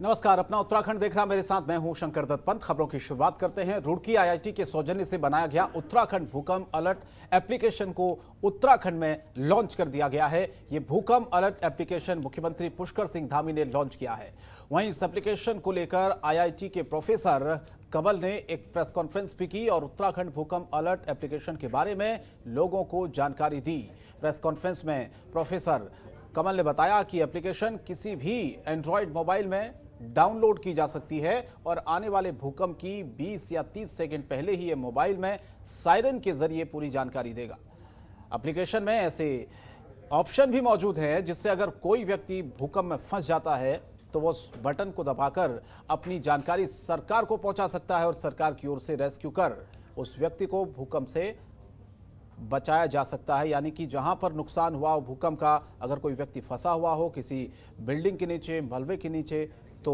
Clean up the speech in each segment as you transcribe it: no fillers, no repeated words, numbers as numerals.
नमस्कार, अपना उत्तराखंड देख रहा मेरे साथ मैं हूं शंकर दत्त पंत। खबरों की शुरुआत करते हैं। रुड़की आईआईटी के सौजन्य से बनाया गया उत्तराखंड भूकंप अलर्ट एप्लीकेशन को उत्तराखंड में लॉन्च कर दिया गया है। ये भूकंप अलर्ट एप्लीकेशन मुख्यमंत्री पुष्कर सिंह धामी ने लॉन्च किया है। वहीं इस एप्लीकेशन को लेकर आईआईटी के प्रोफेसर कमल ने एक प्रेस कॉन्फ्रेंस भी की और उत्तराखंड भूकंप अलर्ट एप्लीकेशन के बारे में लोगों को जानकारी दी। प्रेस कॉन्फ्रेंस में प्रोफेसर कमल ने बताया कि एप्लीकेशन किसी भी एंड्रॉयड मोबाइल में डाउनलोड की जा सकती है और आने वाले भूकंप की 20 या 30 सेकंड पहले ही ये मोबाइल में सायरन के जरिए पूरी जानकारी देगा। एप्लीकेशन में ऐसे ऑप्शन भी मौजूद हैं जिससे अगर कोई व्यक्ति भूकंप में फंस जाता है तो वो उस बटन को दबाकर अपनी जानकारी सरकार को पहुंचा सकता है और सरकार की ओर से रेस्क्यू कर उस व्यक्ति को भूकंप से बचाया जा सकता है। यानी कि जहां पर नुकसान हुआ हो भूकंप का, अगर कोई व्यक्ति फंसा हुआ हो किसी बिल्डिंग के नीचे, मलबे के नीचे, तो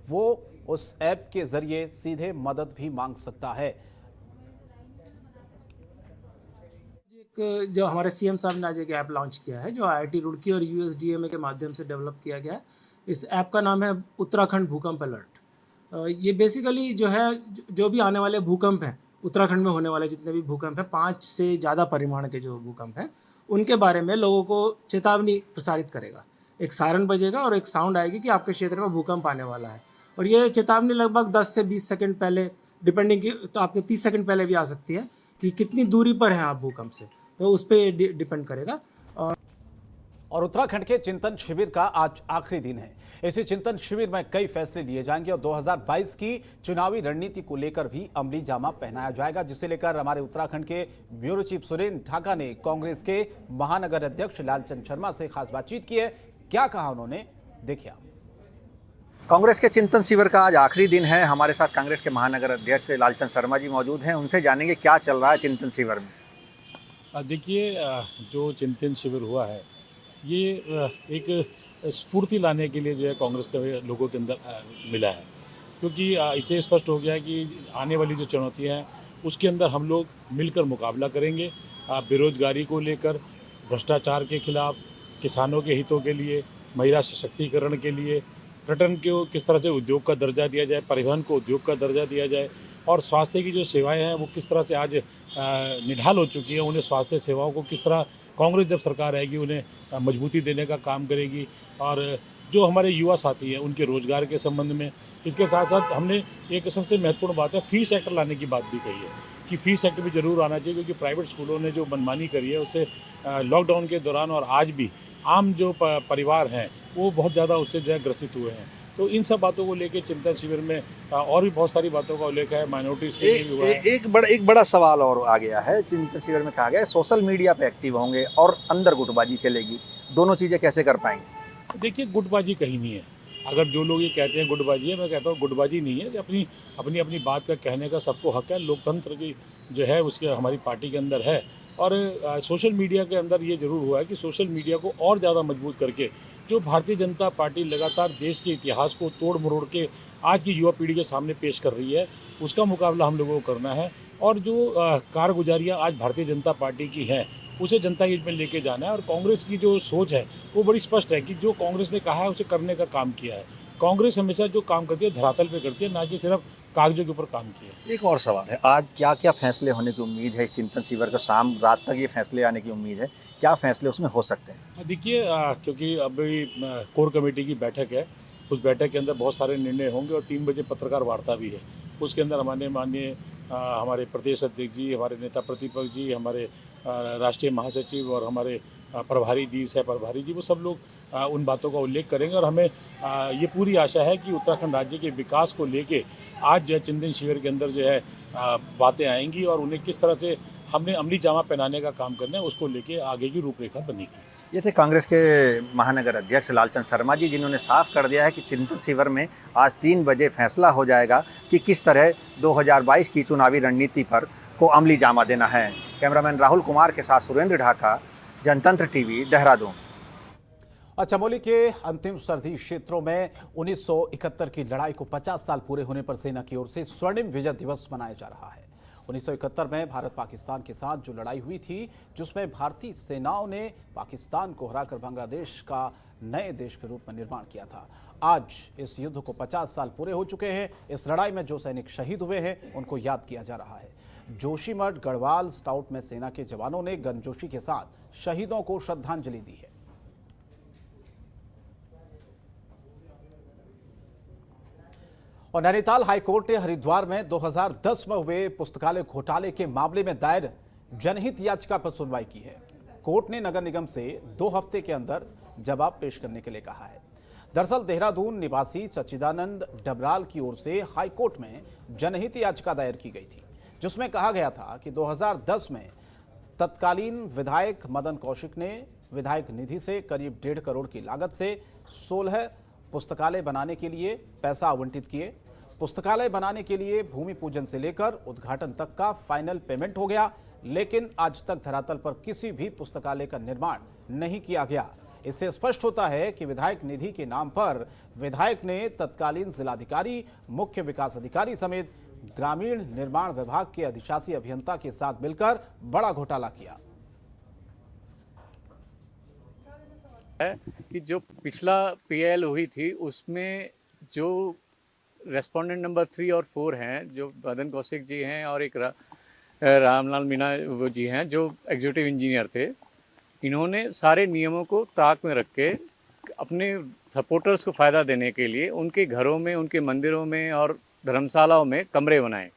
वो उस ऐप के जरिए सीधे मदद भी मांग सकता है। जो हमारे सीएम साहब ने आज एक ऐप लॉन्च किया है जो आईआईटी रुड़की और यूएसडीएमए के माध्यम से डेवलप किया गया है। इस ऐप का नाम है उत्तराखंड भूकंप अलर्ट। ये बेसिकली जो है जो भी आने वाले भूकंप हैं, उत्तराखंड में होने वाले जितने भी भूकंप हैं, 5 से ज़्यादा परिमाण के जो भूकंप हैं, उनके बारे में लोगों को चेतावनी प्रसारित करेगा। एक सायरन बजेगा और एक साउंड आएगी कि आपके क्षेत्र में भूकंप आने वाला है। और ये चेतावनी लगभग 10 से 20 सेकंड पहले, डिपेंडिंग की तो आपके 30 सेकंड पहले भी आ सकती है कि कितनी दूरी पर हैं आप भूकंप से, तो उस पर डिपेंड करेगा। और उत्तराखंड के चिंतन शिविर का आज आखिरी दिन है। इसी चिंतन शिविर में कई फैसले लिए जाएंगे और 2022 की चुनावी रणनीति को लेकर भी अमली जामा पहनाया जाएगा, जिसे लेकर हमारे उत्तराखंड के ब्यूरो चीफ सुरेंद्र ढाका ने कांग्रेस के महानगर अध्यक्ष लालचंद शर्मा से खास बातचीत की है। क्या कहा उन्होंने, देखिए। कांग्रेस के चिंतन शिविर का आज आखिरी दिन है। हमारे साथ कांग्रेस के महानगर अध्यक्ष लालचंद शर्मा जी मौजूद हैं। उनसे जानेंगे क्या चल रहा है चिंतन शिविर में। देखिए, जो चिंतन शिविर हुआ है ये एक स्फूर्ति लाने के लिए जो है कांग्रेस के लोगों के अंदर मिला है, क्योंकि इसे स्पष्ट हो गया है कि आने वाली जो चुनौतियां हैं उसके अंदर हम लोग मिलकर मुकाबला करेंगे। बेरोजगारी को लेकर, भ्रष्टाचार के खिलाफ, किसानों के हितों के लिए, महिला सशक्तिकरण के लिए, पर्यटन को किस तरह से उद्योग का दर्जा दिया जाए, परिवहन को उद्योग का दर्जा दिया जाए, और स्वास्थ्य की जो सेवाएं हैं वो किस तरह से आज निढाल हो चुकी है, उन्हें स्वास्थ्य सेवाओं को किस तरह कांग्रेस जब सरकार आएगी उन्हें मजबूती देने का काम करेगी। और जो हमारे युवा साथी हैं उनके रोजगार के संबंध में, इसके साथ साथ हमने एक सबसे महत्वपूर्ण बात है फीस एक्ट लाने की बात भी कही है कि फीस एक्ट भी जरूर आना चाहिए, क्योंकि प्राइवेट स्कूलों ने जो मनमानी करी है उससे लॉकडाउन के दौरान और आज भी आम जो परिवार हैं वो बहुत ज़्यादा उससे जो है ग्रसित हुए हैं। तो इन सब बातों को लेकर चिंतन शिविर में और भी बहुत सारी बातों का उल्लेख है। माइनॉरिटीज़ के लिए भी हुआ है। एक बड़ा सवाल और आ गया है। चिंतन शिविर में कहा गया है सोशल मीडिया पे एक्टिव होंगे और अंदर गुटबाजी चलेगी, दोनों चीज़ें कैसे कर पाएंगे? देखिए, गुटबाजी कहीं नहीं है। अगर जो लोग ये कहते हैं गुटबाजी है, मैं कहता हूँ गुटबाजी नहीं है। अपनी अपनी बात का कहने का सबको हक है। लोकतंत्र की जो है उसके हमारी पार्टी के अंदर है। और सोशल मीडिया के अंदर ये ज़रूर हुआ है कि सोशल मीडिया को और ज़्यादा मजबूत करके जो भारतीय जनता पार्टी लगातार देश के इतिहास को तोड़ मरोड़ के आज की युवा पीढ़ी के सामने पेश कर रही है, उसका मुकाबला हम लोगों को करना है। और जो कारगुजारियाँ आज भारतीय जनता पार्टी की हैं उसे जनता के बीच में लेके जाना है। और कांग्रेस की जो सोच है वो बड़ी स्पष्ट है कि जो कांग्रेस ने कहा है उसे करने का काम किया है। कांग्रेस हमेशा जो काम करती है धरातल पे करती है, ना कि सिर्फ कागजों के ऊपर काम किया। एक और सवाल है, आज क्या क्या फैसले होने की उम्मीद है? इस चिंतन शिविर को शाम रात तक ये फैसले आने की उम्मीद है, क्या फैसले उसमें हो सकते हैं? देखिए, क्योंकि अभी कोर कमेटी की बैठक है, उस बैठक के अंदर बहुत सारे निर्णय होंगे और 3 बजे पत्रकार वार्ता भी है। उसके अंदर हमारे प्रदेश अध्यक्ष जी, हमारे नेता प्रतिपक्ष जी, हमारे राष्ट्रीय महासचिव और हमारे प्रभारी जी, सह प्रभारी जी, वो सब लोग उन बातों का उल्लेख करेंगे। और हमें ये पूरी आशा है कि उत्तराखंड राज्य के विकास को लेके आज जो है चिंतन शिविर के अंदर जो है बातें आएंगी और उन्हें किस तरह से हमने अमली जामा पहनाने का काम करना है उसको लेके आगे की रूपरेखा बनेगी। ये थे कांग्रेस के महानगर अध्यक्ष लालचंद शर्मा जी, जिन्होंने साफ कर दिया है कि चिंतन शिविर में आज 3 बजे फैसला हो जाएगा कि किस तरह 2022 की चुनावी रणनीति पर को अमली जामा देना है। कैमरामैन राहुल कुमार के साथ सुरेंद्र ढाका, जनतंत्र टीवी, देहरादून। चमोली के अंतिम सरहदी क्षेत्रों में 1971 की लड़ाई को 50 साल पूरे होने पर सेना की ओर से स्वर्णिम विजय दिवस मनाया जा रहा है। 1971 में भारत पाकिस्तान के साथ जो लड़ाई हुई थी, जिसमें भारतीय सेनाओं ने पाकिस्तान को हराकर बांग्लादेश का नए देश के रूप में निर्माण किया था। आज इस युद्ध को 50 साल पूरे हो चुके हैं। इस लड़ाई में जो सैनिक शहीद हुए हैं उनको याद किया जा रहा है। जोशीमठ गढ़वाल स्काउट में सेना के जवानों ने गर्मजोशी के साथ शहीदों को श्रद्धांजलि दी है। और नैनीताल हाईकोर्ट ने हरिद्वार में 2010 में हुए पुस्तकालय घोटाले के मामले में दायर जनहित याचिका पर सुनवाई की है। कोर्ट ने नगर निगम से 2 हफ्ते के अंदर जवाब पेश करने के लिए कहा है। दरअसल देहरादून निवासी सच्चिदानंद डबराल की ओर से हाईकोर्ट में जनहित याचिका दायर की गई थी, जिसमें कहा गया था कि 2010 में तत्कालीन विधायक मदन कौशिक ने विधायक निधि से करीब 1.5 करोड़ की लागत से 16 पुस्तकालय बनाने के लिए पैसा आवंटित किए। पुस्तकालय बनाने के लिए भूमि पूजन से लेकर उद्घाटन तक का फाइनल पेमेंट हो गया, लेकिन आज तक धरातल पर किसी भी पुस्तकालय का निर्माण नहीं किया गया। इससे स्पष्ट होता है कि विधायक निधि के नाम पर विधायक ने तत्कालीन जिलाधिकारी, मुख्य विकास अधिकारी समेत ग्रामीण निर्माण विभाग के अधिशासी अभियंता के साथ मिलकर बड़ा घोटाला किया है कि जो पिछला पीएल हुई थी उसमें जो रेस्पोंडेंट नंबर 3 और 4 हैं, जो मदन कौशिक जी हैं और एक रामलाल मीणा वो जी हैं जो एग्जीक्यूटिव इंजीनियर थे, इन्होंने सारे नियमों को ताक में रख के अपने सपोर्टर्स को फ़ायदा देने के लिए उनके घरों में, उनके मंदिरों में और धर्मशालाओं में कमरे बनाए,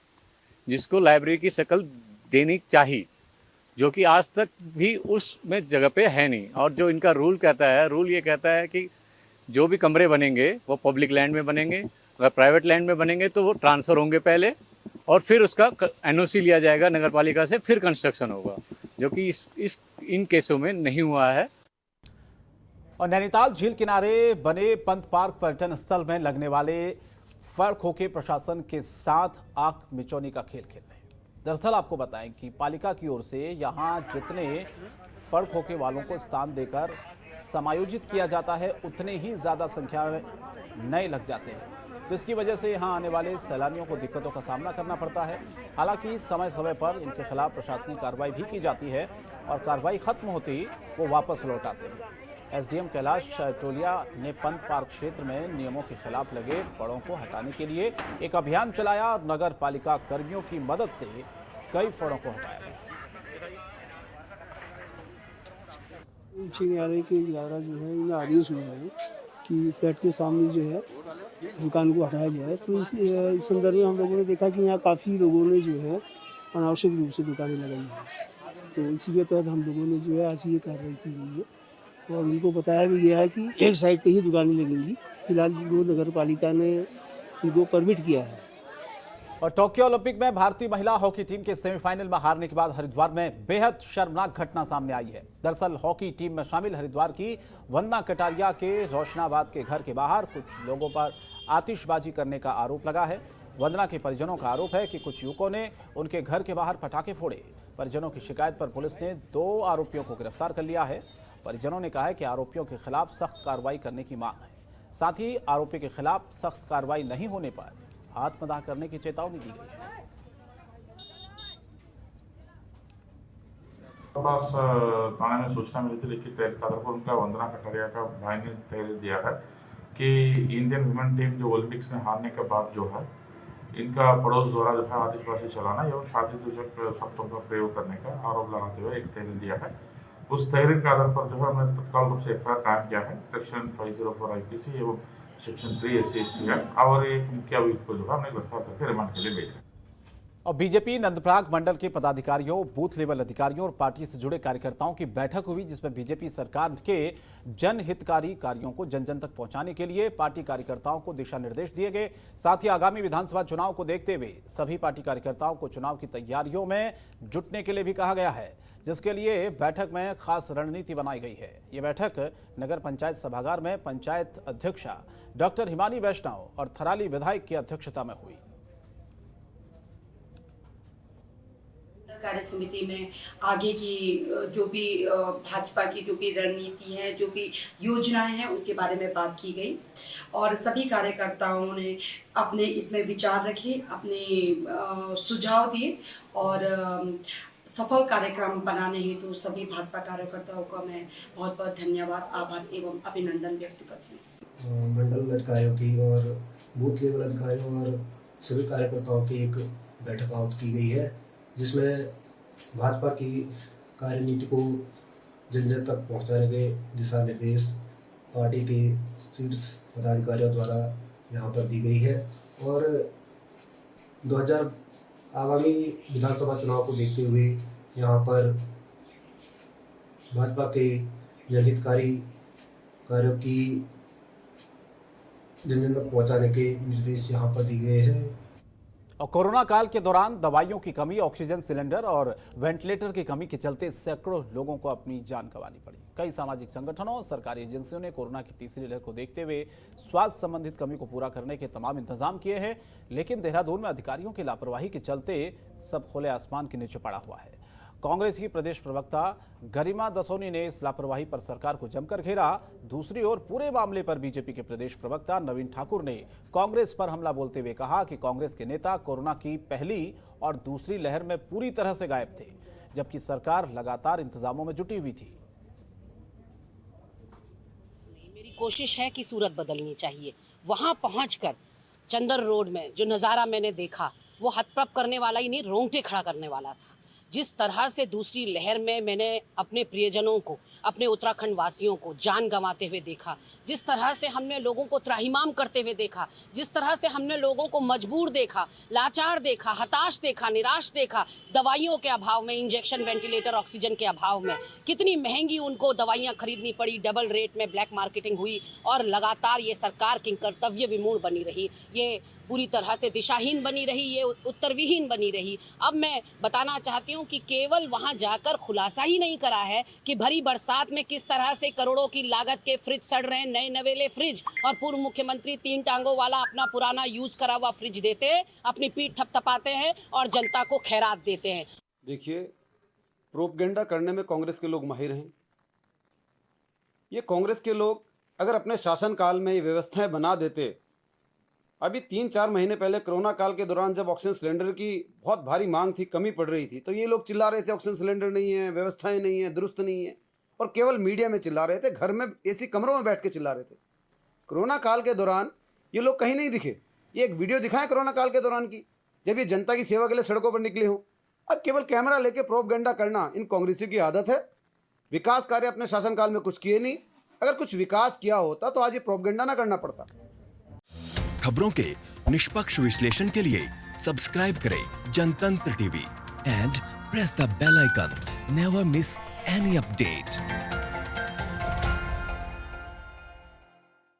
जिसको लाइब्रेरी की शक्ल देनी चाहिए, जो कि आज तक भी उस में जगह पे है नहीं। और जो इनका रूल ये कहता है कि जो भी कमरे बनेंगे वो पब्लिक लैंड में बनेंगे, अगर प्राइवेट लैंड में बनेंगे तो वो ट्रांसफ़र होंगे पहले और फिर उसका एनओसी लिया जाएगा नगर पालिका से, फिर कंस्ट्रक्शन होगा, जो कि इन केसों में नहीं हुआ है। और नैनीताल झील किनारे बने पंत पार्क पर्यटन स्थल में लगने वाले फड़ खोखे प्रशासन के साथ आंख मिचौनी का खेल खेल रहे हैं। दरअसल आपको बताएं कि पालिका की ओर से यहां जितने फड़ खोखे वालों को स्थान देकर समायोजित किया जाता है, उतने ही ज़्यादा संख्या में नए लग जाते हैं, तो इसकी वजह से यहां आने वाले सैलानियों को दिक्कतों का सामना करना पड़ता है। हालांकि समय समय पर इनके खिलाफ प्रशासनिक कार्रवाई भी की जाती है और कार्रवाई खत्म होते ही वो वापस लौट आते हैं। एसडीएम कैलाश टोलिया ने पंत पार्क क्षेत्र में नियमों के खिलाफ लगे फड़ों को हटाने के लिए एक अभियान चलाया और नगर पालिका कर्मियों की मदद से कई फड़ों को हटाया गया। उच्च न्यायालय के द्वारा जो है इन्हें आदेश हुआ है कि फ्लैट के सामने जो है दुकान को हटाया गया है। तो इस संदर्भ में हम लोगों ने देखा कि यहाँ काफ़ी लोगों ने जो है अनावश्यक रूप से दुकानें लगाई हैं, तो इसी के तहत हम लोगों ने जो है आज ये कार्रवाई की गई है और उनको बताया भी गया है कि एक साइड पे ही दुकानें लगेंगी। फिलहाल जो नगर पालिका ने उनको परमिट किया है। और टोक्यो ओलंपिक में भारतीय महिला हॉकी टीम के सेमीफाइनल में हारने के बाद हरिद्वार में बेहद शर्मनाक घटना सामने आई है। दरअसल हॉकी टीम में शामिल हरिद्वार की वंदना कटारिया के रोशनाबाद के घर के बाहर कुछ लोगों पर आतिशबाजी करने का आरोप लगा है। वंदना के परिजनों का आरोप है कि कुछ युवकों ने उनके घर के बाहर पटाखे फोड़े। परिजनों की शिकायत पर पुलिस ने 2 आरोपियों को गिरफ्तार कर लिया है। परिजनों ने कहा है कि आरोपियों के खिलाफ सख्त कार्रवाई करने की मांग है। साथ ही आरोपी के खिलाफ सख्त कार्रवाई नहीं होने पर आत्मदाह करने की चेतावनी दी गई है। पास थाने में सूचना मिली थी, लिखित तहरीर के आधार पर उनका वंदना कटारिया का भाई ने तहरीर दिया है कि इंडियन वुमेन टीम जो ओलंपिक्स में हारने के बाद जो है इनका पड़ोस द्वारा जो है आतिशबाजी चलाना एवं शादीसूचक शब्दों का प्रयोग करने का आरोप लगाते हुए एक तहरीर दिया है। उस तहरीर के आधार पर जो है हमने तत्काल रूप से एफआईआर कायम किया है सेक्शन 504 आईपीसी एवं सेक्शन 3 SC और एक मुख्य अभियुक्त को जो है हमने गिरफ्तार करके रिमांड के लिए भेजा। और बीजेपी नंदप्रयाग मंडल के पदाधिकारियों, बूथ लेवल अधिकारियों और पार्टी से जुड़े कार्यकर्ताओं की बैठक हुई, जिसमें बीजेपी सरकार के जनहितकारी कार्यों को जन जन तक पहुंचाने के लिए पार्टी कार्यकर्ताओं को दिशा निर्देश दिए गए। साथ ही आगामी विधानसभा चुनाव को देखते हुए सभी पार्टी कार्यकर्ताओं को चुनाव की तैयारियों में जुटने के लिए भी कहा गया है, जिसके लिए बैठक में खास रणनीति बनाई गई है। ये बैठक नगर पंचायत सभागार में पंचायत अध्यक्षा डॉक्टर हिमानी वैष्णव और थराली विधायक की अध्यक्षता में हुई। कार्य समिति में आगे की जो भी भाजपा की जो भी रणनीति है, जो भी योजनाएं हैं, उसके बारे में बात की गई और सभी कार्यकर्ताओं ने अपने इसमें विचार रखे, अपने सुझाव दिए और सफल कार्यक्रम बनाने हेतु सभी भाजपा कार्यकर्ताओं का मैं बहुत बहुत धन्यवाद, आभार एवं अभिनंदन व्यक्त करती हूँ। मंडल अधिकारियों की और बूथ लेवल अधिकारियों और सभी कार्यकर्ताओं की एक बैठक आयोजित की गई है, जिसमें भाजपा की कार्यनीति को जन जन तक पहुँचाने के दिशा निर्देश पार्टी के शीर्ष पदाधिकारियों द्वारा यहाँ पर दी गई है और आगामी विधानसभा चुनाव को देखते हुए यहाँ पर भाजपा के जनहितकारी कार्यों की जन जन तक पहुँचाने के निर्देश यहाँ पर दिए गए हैं। और कोरोना काल के दौरान दवाइयों की कमी, ऑक्सीजन सिलेंडर और वेंटिलेटर की कमी के चलते सैकड़ों लोगों को अपनी जान गंवानी पड़ी। कई सामाजिक संगठनों और सरकारी एजेंसियों ने कोरोना की तीसरी लहर को देखते हुए स्वास्थ्य संबंधित कमी को पूरा करने के तमाम इंतजाम किए हैं, लेकिन देहरादून में अधिकारियों की लापरवाही के चलते सब खुले आसमान के नीचे पड़ा हुआ है। कांग्रेस की प्रदेश प्रवक्ता गरिमा दसोनी ने इस लापरवाही पर सरकार को जमकर घेरा। दूसरी ओर पूरे मामले पर बीजेपी के प्रदेश प्रवक्ता नवीन ठाकुर ने कांग्रेस पर हमला बोलते हुए कहा कि कांग्रेस के नेता कोरोना की पहली और दूसरी लहर में पूरी तरह से गायब थे, जबकि सरकार लगातार इंतजामों में जुटी हुई थी। मेरी कोशिश है कि सूरत बदलनी चाहिए। वहां पहुंचकर चंदर रोड में जो नज़ारा मैंने देखा वो हतप्रभ करने वाला ही नहीं, रोंगटे खड़ा करने वाला था। जिस तरह से दूसरी लहर में मैंने अपने प्रियजनों को, अपने उत्तराखंड वासियों को जान गंवाते हुए देखा, जिस तरह से हमने लोगों को त्राहिमाम करते हुए देखा, जिस तरह से हमने लोगों को मजबूर देखा, लाचार देखा, हताश देखा, निराश देखा, दवाइयों के अभाव में, इंजेक्शन, वेंटिलेटर, ऑक्सीजन के अभाव में कितनी महंगी उनको दवाइयाँ खरीदनी पड़ी, डबल रेट में ब्लैक मार्केटिंग हुई और लगातार ये सरकार की कर्तव्य विमूढ़ बनी रही, ये पूरी तरह से दिशाहीन बनी रही, ये उत्तरविहीन बनी रही। अब मैं बताना चाहती हूँ कि केवल वहाँ जाकर खुलासा ही नहीं करा है कि भरी बरसात में किस तरह से करोड़ों की लागत के फ्रिज सड़ रहे हैं, नए नवेले फ्रिज, और पूर्व मुख्यमंत्री 3 टांगों वाला अपना पुराना यूज करा हुआ फ्रिज देते हैं, अपनी पीठ थपथपाते हैं और जनता को खैरात देते हैं। देखिए, प्रोपगेंडा करने में कांग्रेस के लोग माहिर हैं। ये कांग्रेस के लोग अगर अपने शासनकाल में ये व्यवस्थाएं बना देते, अभी 3-4 महीने पहले कोरोना काल के दौरान जब ऑक्सीजन सिलेंडर की बहुत भारी मांग थी, कमी पड़ रही थी, तो ये लोग चिल्ला रहे थे ऑक्सीजन सिलेंडर नहीं है, व्यवस्थाएं नहीं है, दुरुस्त नहीं है, और केवल मीडिया में चिल्ला रहे थे, घर में एसी कमरों में बैठ के चिल्ला रहे थे। कोरोना काल के दौरान ये लोग कहीं नहीं दिखे। ये एक वीडियो दिखाएं कोरोना काल के दौरान की, जब ये जनता की सेवा के लिए सड़कों पर निकले हों। अब केवल कैमरा लेके प्रोपगेंडा करना इन कांग्रेसियों की आदत है। विकास कार्य अपने शासनकाल में कुछ किए नहीं। अगर कुछ विकास किया होता तो आज ये प्रोपगेंडा ना करना पड़ता। खबरों के निष्पक्ष विश्लेषण के लिए सब्सक्राइब करें Jantantra TV and press the bell icon. Never miss any update.